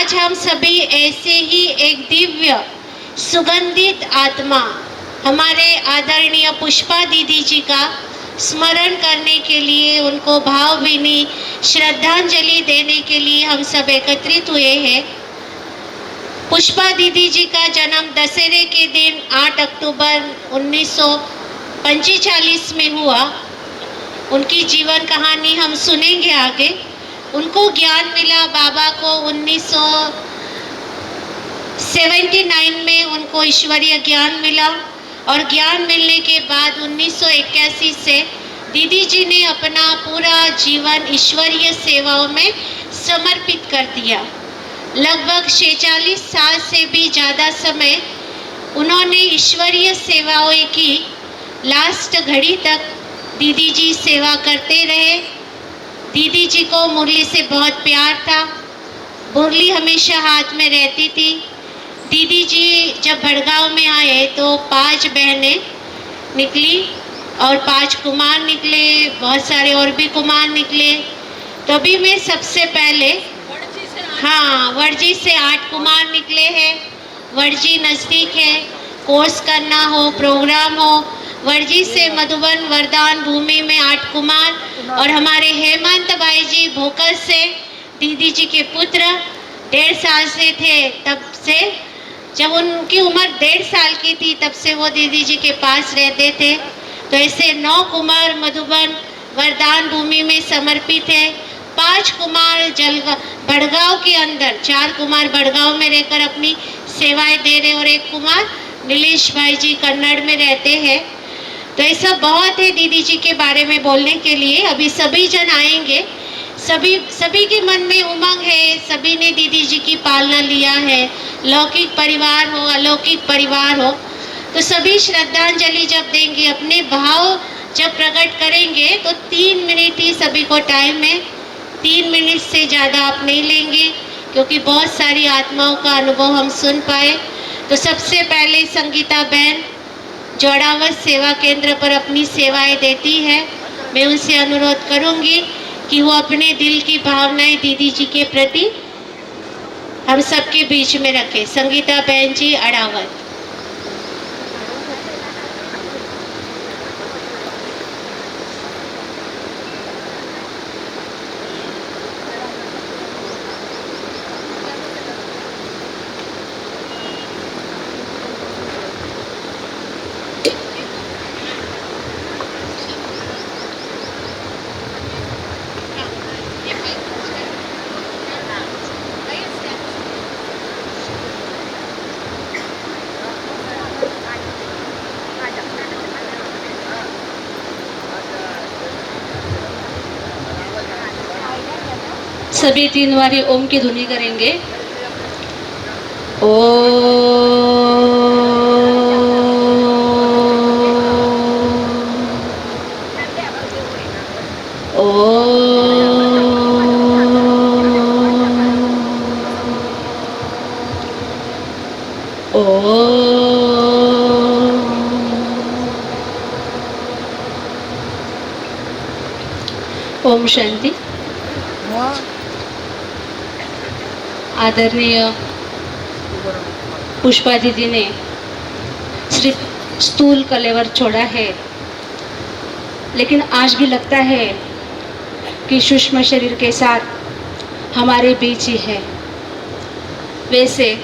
आज हम सभी ऐसे ही एक दिव्य सुगंधित आत्मा हमारे आदरणीय पुष्पा दीदी जी का स्मरण करने के लिए, उनको भावभीनी श्रद्धांजलि देने के लिए हम सब एकत्रित हुए हैं। पुष्पा दीदी जी का जन्म दशहरे के दिन 8 अक्टूबर 1945 में हुआ। उनकी जीवन कहानी हम सुनेंगे आगे। उनको ज्ञान मिला, बाबा को 1979 में उनको ईश्वरीय ज्ञान मिला और ज्ञान मिलने के बाद 1981 से दीदी जी ने अपना पूरा जीवन ईश्वरीय सेवाओं में समर्पित कर दिया। लगभग 46 साल से भी ज़्यादा समय उन्होंने ईश्वरीय सेवाओं की। लास्ट घड़ी तक दीदी जी सेवा करते रहे। दीदी जी को मुरली से बहुत प्यार था। मुरली हमेशा हाथ में रहती थी। दीदी जी जब भड़गांव में आए तो 5 बहनें निकली और 5 कुमार निकले, बहुत सारे और भी कुमार निकले। तभी में सबसे पहले वड़जी से 8 कुमार निकले हैं। वड़जी नज़दीक है, कोर्स करना हो, प्रोग्राम हो। वड़जी से मधुबन वरदान भूमि में 8 कुमार और हमारे हेमंत भाई जी भोकर से दीदी जी के पुत्र 1.5 साल से थे। तब से जब उनकी उम्र 1.5 साल की थी तब से वो दीदी जी के पास रहते थे। तो ऐसे 9 कुमार मधुबन वरदान भूमि में समर्पित है। 5 कुमार भड़गांव के अंदर, 4 कुमार भड़गांव में रहकर अपनी सेवाएं दे रहे और 1 कुमार नीलेश भाई जी कन्नड़ में रहते हैं। तो ऐसा बहुत है दीदी जी के बारे में बोलने के लिए। अभी सभी जन आएंगे। सभी के मन में उमंग है। सभी ने दीदी जी की पालना लिया है। लौकिक परिवार हो, अलौकिक परिवार हो, तो सभी श्रद्धांजलि जब देंगे, अपने भाव जब प्रकट करेंगे तो 3 मिनट ही सभी को टाइम है। 3 मिनट से ज़्यादा आप नहीं लेंगे क्योंकि बहुत सारी आत्माओं का अनुभव हम सुन पाए। तो सबसे पहले संगीता बहन जोड़ावत सेवा केंद्र पर अपनी सेवाएं देती है। मैं उनसे अनुरोध करूंगी कि वो अपने दिल की भावनाएं दीदी जी के प्रति हम सबके बीच में रखें। संगीता बहन जी अड़ावत। सभी 3 बारी ओम की ध्वनि करेंगे। ओ ओम शांति। आदरणीय पुष्पा दीदी ने सिर्फ स्थूल कलेवर छोड़ा है, लेकिन आज भी लगता है कि सूक्ष्म शरीर के साथ हमारे बीच ही है। वैसे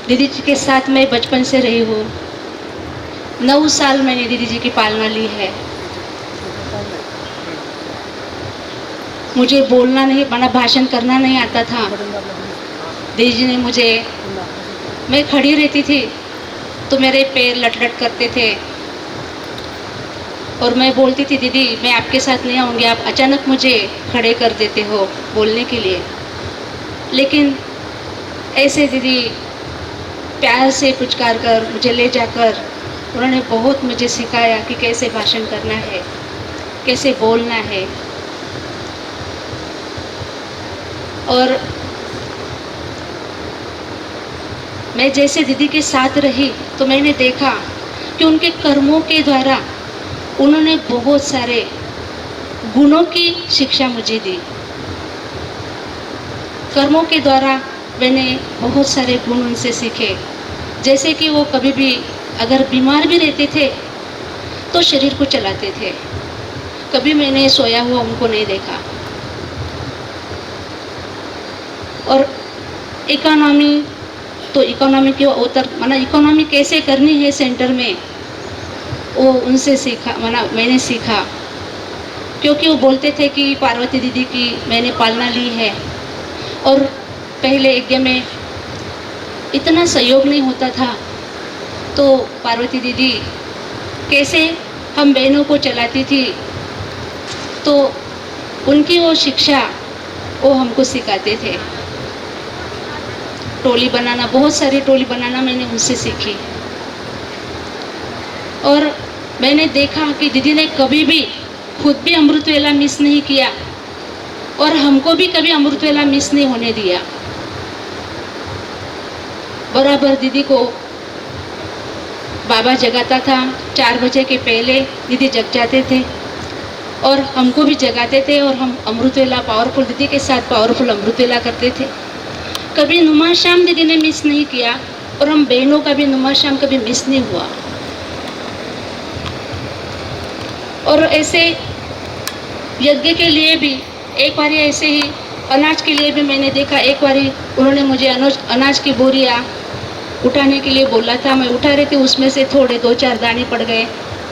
दीदी जी के साथ मैं बचपन से रही हूँ। 9 साल मैंने दीदी जी की पालना ली है। मुझे बोलना नहीं, बड़ा भाषण करना नहीं आता था। दीदी जी ने मैं खड़ी रहती थी तो मेरे पैर लटलट करते थे और मैं बोलती थी, दीदी मैं आपके साथ नहीं आऊँगी, आप अचानक मुझे खड़े कर देते हो बोलने के लिए। लेकिन ऐसे दीदी प्यार से पुचकार कर मुझे ले जाकर उन्होंने बहुत मुझे सिखाया कि कैसे भाषण करना है, कैसे बोलना है। और मैं जैसे दीदी के साथ रही तो मैंने देखा कि उनके कर्मों के द्वारा उन्होंने बहुत सारे गुणों की शिक्षा मुझे दी। कर्मों के द्वारा मैंने बहुत सारे गुण उनसे सीखे। जैसे कि वो कभी भी अगर बीमार भी रहते थे तो शरीर को चलाते थे, कभी मैंने सोया हुआ उनको नहीं देखा। और इकोनॉमी तो इकोनॉमी के उतर माना इकोनॉमी कैसे करनी है सेंटर में, वो उनसे सीखा, माना मैंने सीखा। क्योंकि वो बोलते थे कि पार्वती दीदी की मैंने पालना ली है, और पहले यज्ञ में इतना सहयोग नहीं होता था, तो पार्वती दीदी कैसे हम बहनों को चलाती थी, तो उनकी वो शिक्षा वो हमको सिखाते थे। टोली बनाना, बहुत सारी टोली बनाना मैंने उनसे सीखी। और मैंने देखा कि दीदी ने कभी भी खुद भी अमृत वेला मिस नहीं किया और हमको भी कभी अमृत वेला मिस नहीं होने दिया। बराबर दीदी को बाबा जगाता था, 4 बजे के पहले दीदी जग जाते थे और हमको भी जगाते थे, और हम अमृत वेला पावरफुल दीदी के साथ पावरफुल अमृत वेला करते थे। कभी नुमा शाम दीदी ने मिस नहीं किया, और हम बहनों का भी नुमा शाम कभी मिस नहीं हुआ। और ऐसे यज्ञ के लिए भी एक बार ऐसे ही अनाज के लिए भी मैंने देखा। एक बार उन्होंने मुझे अनाज की बोरियाँ उठाने के लिए बोला था, मैं उठा रही थी, उसमें से थोड़े 2-4 दाने पड़ गए।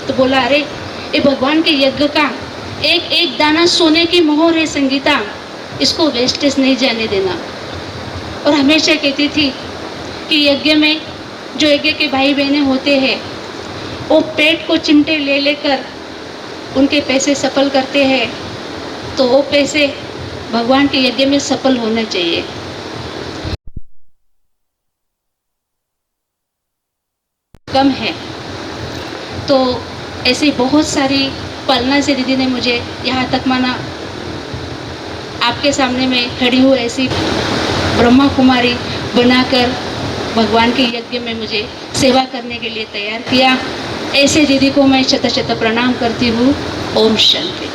तो बोला, अरे ये भगवान के यज्ञ का एक एक दाना सोने की मोहर है संगीता, इसको वेस्टेज नहीं जाने देना। और हमेशा कहती थी कि यज्ञ में जो यज्ञ के भाई बहनें होते हैं वो पेट को चिमटे ले लेकर उनके पैसे सफल करते हैं, तो वो पैसे भगवान के यज्ञ में सफल होना चाहिए। कम है, तो ऐसी बहुत सारी पालना से दीदी ने मुझे यहाँ तक माना। आपके सामने मैं खड़ी हूँ ऐसी ब्रह्मा कुमारी बनाकर भगवान के यज्ञ में मुझे सेवा करने के लिए तैयार किया। ऐसे दीदी को मैं शत शत प्रणाम करती हूँ। ओम शांति।